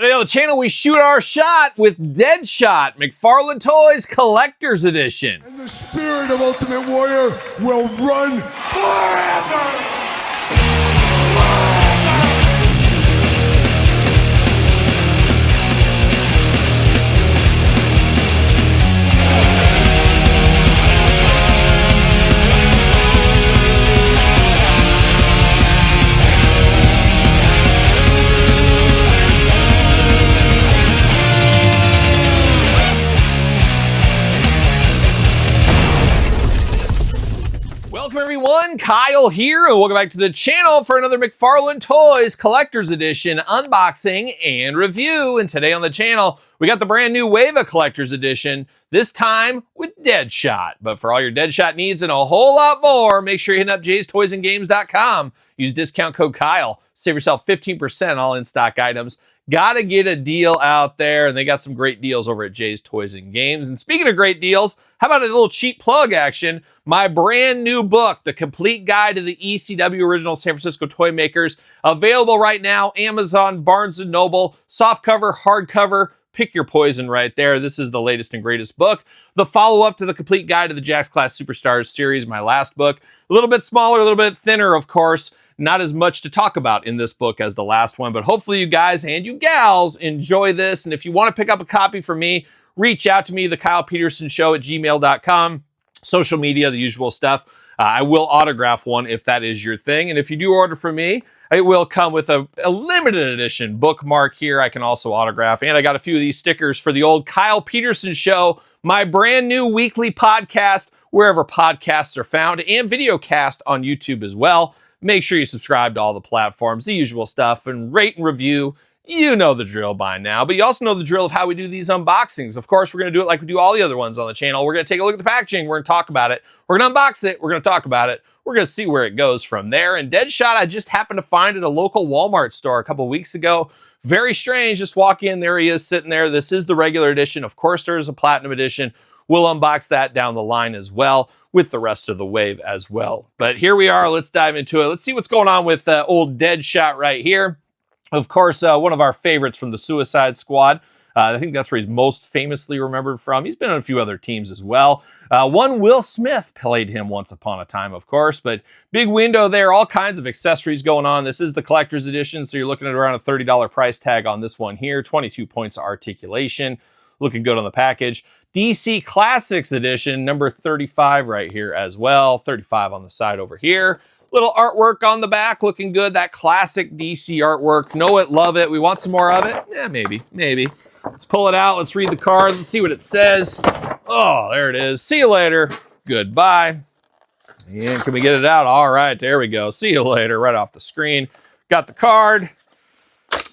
Today on the channel, we shoot our shot with Deadshot, McFarlane Toys Collector's Edition. And the spirit of Ultimate Warrior will run forever! Welcome everyone, Kyle here, and welcome back to the channel for another McFarlane Toys Collector's Edition unboxing and review. And today on the channel, we got the brand new Wava Collector's Edition, this time with Deadshot. But for all your Deadshot needs and a whole lot more, make sure you're hitting up jaystoysandgames.com. Use discount code Kyle, save yourself 15% all in-stock items. Gotta get a deal out there, and they got some great deals over at Jay's Toys and Games. And speaking of great deals, how about a little cheap plug action? My brand new book, The Complete Guide to the ECW Original San Francisco Toy Makers, available right now, Amazon, Barnes & Noble, softcover, hardcover, pick your poison right there. This is the latest and greatest book. The follow-up to The Complete Guide to the Jakks Class Superstars series, my last book. A little bit smaller, a little bit thinner, of course. Not as much to talk about in this book as the last one, but hopefully you guys and you gals enjoy this. And if you want to pick up a copy from me, reach out to me, the Kyle Peterson Show at gmail.com. Social media, the usual stuff. I will autograph one if that is your thing. And if you do order from me, it will come with a limited edition bookmark here. I can also autograph. And I got a few of these stickers for the old Kyle Peterson Show, my brand new weekly podcast, wherever podcasts are found, and video cast on YouTube as well. Make sure you subscribe to all the platforms, the usual stuff, and rate and review. You know the drill by now, but you also know the drill of how we do these unboxings. Of course, we're going to do it like we do all the other ones on the channel. We're going to take a look at the packaging. We're going to talk about it. We're going to unbox it. We're going to talk about it. We're going to see where it goes from there. And Deadshot, I just happened to find at a local Walmart store a couple weeks ago. Very strange. Just walk in. There he is sitting there. This is the regular edition. Of course, there is a platinum edition. We'll unbox that down the line as well with the rest of the wave as well. But here we are. Let's dive into it. Let's see what's going on with old Deadshot right here. Of course, one of our favorites from the Suicide Squad. I think that's where he's most famously remembered from. He's been on a few other teams as well. One Will Smith played him once upon a time, of course. But big window there, all kinds of accessories going on. This is the collector's edition, so you're looking at around a $30 price tag on this one here. 22 points of articulation. Looking good on the package. DC Classics Edition, number 35 right here as well. 35 on the side over here. Little artwork on the back, looking good. That classic DC artwork. Know it, love it. We want some more of it? Yeah, maybe. Let's pull it out. Let's read the card. Let's see what it says. Oh, there it is. See you later. Goodbye. And can we get it out? All right, there we go. See you later. Right off the screen. Got the card.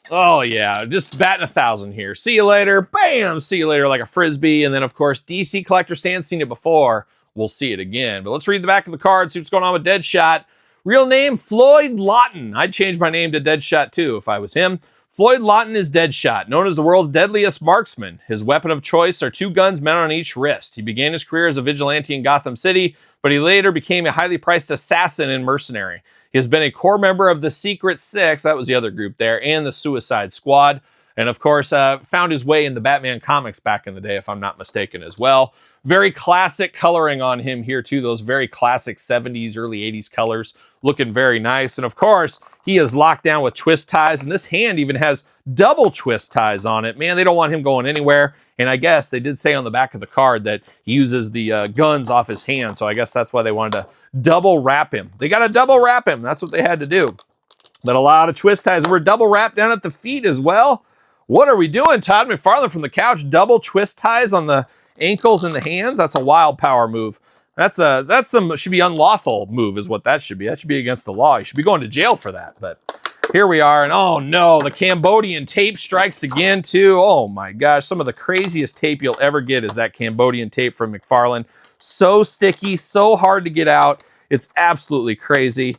Oh, yeah, just batting 1,000 here. See you later. Bam! See you later like a Frisbee. And then, of course, DC Collector Stand, seen it before. We'll see it again. But let's read the back of the card, see what's going on with Deadshot. Real name, Floyd Lawton. I'd change my name to Deadshot, too, if I was him. Floyd Lawton is Deadshot, known as the world's deadliest marksman. His weapon of choice are 2 guns mounted on each wrist. He began his career as a vigilante in Gotham City, but he later became a highly priced assassin and mercenary. He has been a core member of the Secret Six, that was the other group there, and the Suicide Squad. And of course, found his way in the Batman comics back in the day, if I'm not mistaken as well. Very classic coloring on him here too. Those very classic 70s, early 80s colors. Looking very nice. And of course, he is locked down with twist ties. And this hand even has double twist ties on it. Man, they don't want him going anywhere. And I guess they did say on the back of the card that he uses the guns off his hand. So I guess that's why they wanted to double wrap him. They got to double wrap him. That's what they had to do. But a lot of twist ties. And we're double wrapped down at the feet as well. What are we doing, Todd McFarlane from the couch? Double twist ties on the ankles and the hands? That's a wild power move. That's some should be unlawful move is what that should be. That should be against the law. You should be going to jail for that. But here we are, and oh no, the Cambodian tape strikes again too. Oh my gosh, some of the craziest tape you'll ever get is that Cambodian tape from McFarlane. So sticky, so hard to get out. It's absolutely crazy.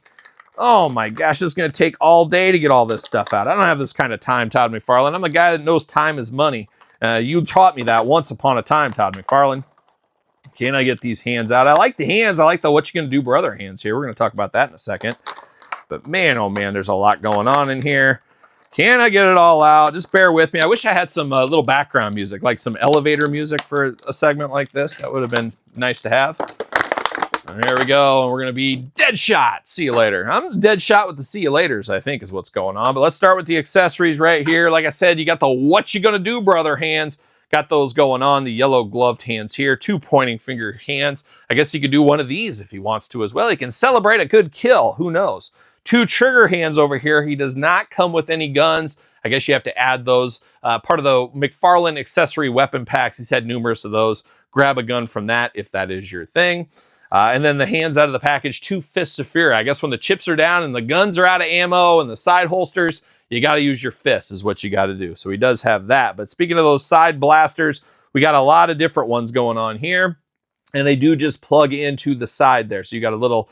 Oh my gosh, it's going to take all day to get all this stuff out. I don't have this kind of time, Todd McFarlane. I'm the guy that knows time is money. You taught me that once upon a time, Todd McFarlane. Can I get these hands out? I like the hands. I like the what you going to do brother hands here. We're going to talk about that in a second. But man, oh man, there's a lot going on in here. Can I get it all out? Just bear with me. I wish I had some little background music, like some elevator music for a segment like this. That would have been nice to have. And there we go. And we're going to be Deadshot. See you later. I'm Deadshot with the see you laters, I think is what's going on. But let's start with the accessories right here. Like I said, you got the what you gonna do, brother hands. Got those going on. The yellow gloved hands here. 2 pointing finger hands. I guess you could do one of these if he wants to as well. He can celebrate a good kill. Who knows? 2 trigger hands over here. He does not come with any guns. I guess you have to add those. Part of the McFarlane accessory weapon packs. He's had numerous of those. Grab a gun from that if that is your thing. And then the hands out of the package, 2 fists of fear. I guess when the chips are down and the guns are out of ammo and the side holsters, you got to use your fists is what you got to do. So he does have that. But speaking of those side blasters, we got a lot of different ones going on here. And they do just plug into the side there. So you got a little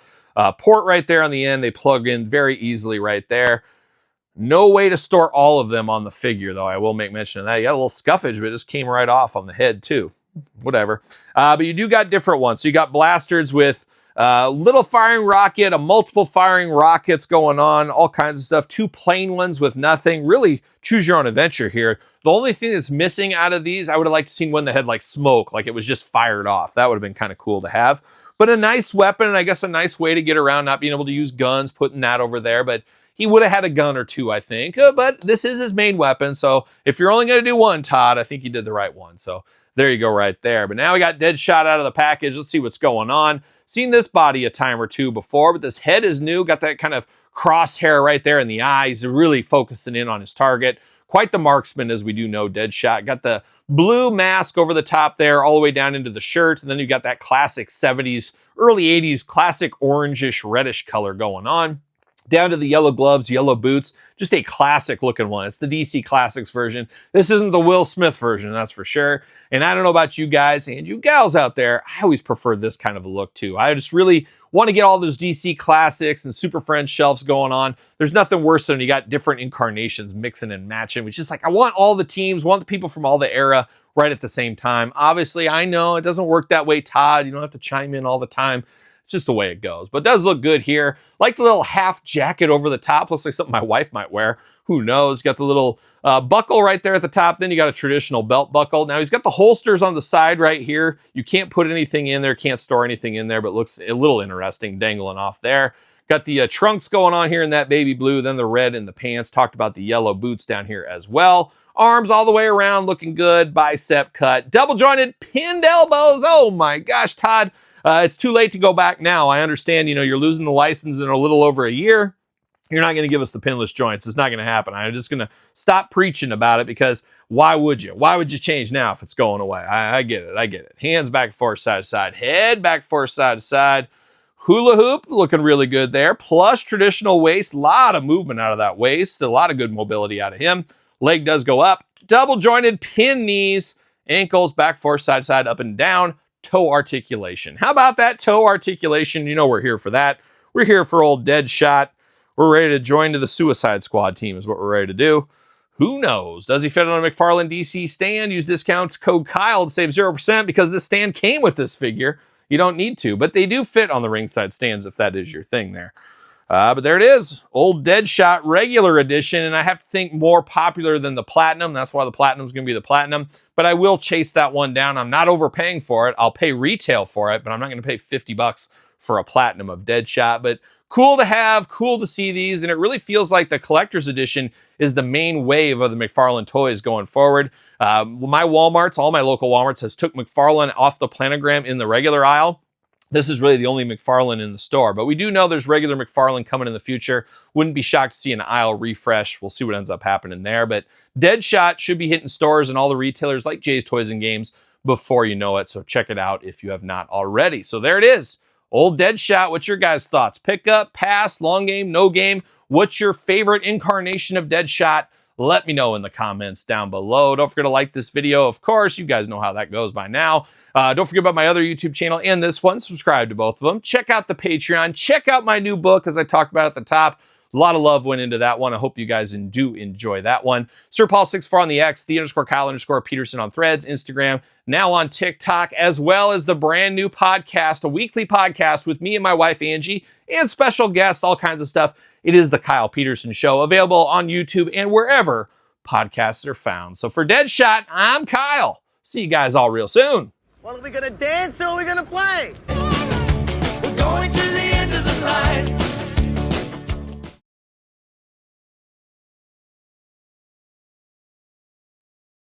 port right there on the end. They plug in very easily right there. No way to store all of them on the figure, though. I will make mention of that. You got a little scuffage, but it just came right off on the head, too. Whatever. But you do got different ones. So you got blasters with little firing rocket, a multiple firing rockets going on, all kinds of stuff. 2 plain ones with nothing. Really choose your own adventure here. The only thing that's missing out of these, I would have liked to seen one that had like smoke, like it was just fired off. That would have been kind of cool to have. But a nice weapon, and I guess a nice way to get around not being able to use guns, putting that over there. But he would have had a gun or 2, I think. But this is his main weapon. So if you're only going to do one, Todd, I think you did the right one. So there you go right there. But now we got Deadshot out of the package. Let's see what's going on. Seen this body a time or 2 before, but this head is new. Got that kind of crosshair right there in the eyes, really focusing in on his target. Quite the marksman, as we do know, Deadshot. Got the blue mask over the top there, all the way down into the shirt. And then you got that classic 70s, early 80s, classic orangish, reddish color going on. Down to the yellow gloves, yellow boots, just a classic looking one. It's the DC Classics version. This isn't the Will Smith version, that's for sure. And I don't know about you guys and you gals out there, I always prefer this kind of a look too. I just really want to get all those DC Classics and Super Friends shelves going on. There's nothing worse than you got different incarnations mixing and matching. It's just like, I want all the teams, want the people from all the era right at the same time. Obviously, I know it doesn't work that way, Todd. You don't have to chime in all the time. It's just the way it goes. But it does look good here. Like the little half jacket over the top. Looks like something my wife might wear. Who knows? Got the little buckle right there at the top. Then you got a traditional belt buckle. Now he's got the holsters on the side right here. You can't put anything in there. Can't store anything in there. But it looks a little interesting dangling off there. Got the trunks going on here in that baby blue. Then the red in the pants. Talked about the yellow boots down here as well. Arms all the way around. Looking good. Bicep cut. Double jointed pinned elbows. Oh my gosh, Todd. It's too late to go back now. I understand, you're losing the license in a little over a year. You're not going to give us the pinless joints. It's not going to happen. I'm just going to stop preaching about it because why would you? Why would you change now if it's going away? I get it. I get it. Hands back and forth, side to side. Head back and forth, side to side. Hula hoop looking really good there. Plus traditional waist. A lot of movement out of that waist. A lot of good mobility out of him. Leg does go up. Double jointed pin knees. Ankles back, forth, side to side, up and down. Toe articulation. How about that toe articulation? We're here for that. We're here for old Deadshot. We're ready to join to the Suicide Squad team is what we're ready to do. Who knows? Does he fit on a McFarlane DC stand? Use discount code Kyle to save 0% because this stand came with this figure. You don't need to, but they do fit on the ringside stands if that is your thing there. But there it is. Old Deadshot regular edition, and I have to think more popular than the Platinum. That's why the Platinum is going to be the Platinum. But I will chase that one down. I'm not overpaying for it. I'll pay retail for it, but I'm not going to pay $50 for a Platinum of Deadshot. But cool to have, cool to see these, and it really feels like the collector's edition is the main wave of the McFarlane toys going forward. My Walmarts, all my local Walmarts, has took McFarlane off the planogram in the regular aisle. This is really the only McFarlane in the store, but we do know there's regular McFarlane coming in the future. Wouldn't be shocked to see an aisle refresh. We'll see what ends up happening there, but Deadshot should be hitting stores and all the retailers like Jay's Toys and Games before you know it, so check it out if you have not already. So there it is. Old Deadshot. What's your guys' thoughts? Pick up, pass, long game, no game? What's your favorite incarnation of Deadshot? Let me know in the comments down below. Don't forget to like this video. Of course, you guys know how that goes by now. Don't forget about my other YouTube channel and this one. Subscribe to both of them. Check out the Patreon. Check out my new book, as I talked about at the top. A lot of love went into that one. I hope you guys do enjoy that one. Sir Paul64 on the X, _Kyle_Peterson on Threads, Instagram, now on TikTok, as well as the brand new podcast, a weekly podcast with me and my wife, Angie, and special guests, all kinds of stuff. It is The Kyle Peterson Show, available on YouTube and wherever podcasts are found. So for Deadshot, I'm Kyle. See you guys all real soon. Well, are we gonna dance or are we gonna play? We're going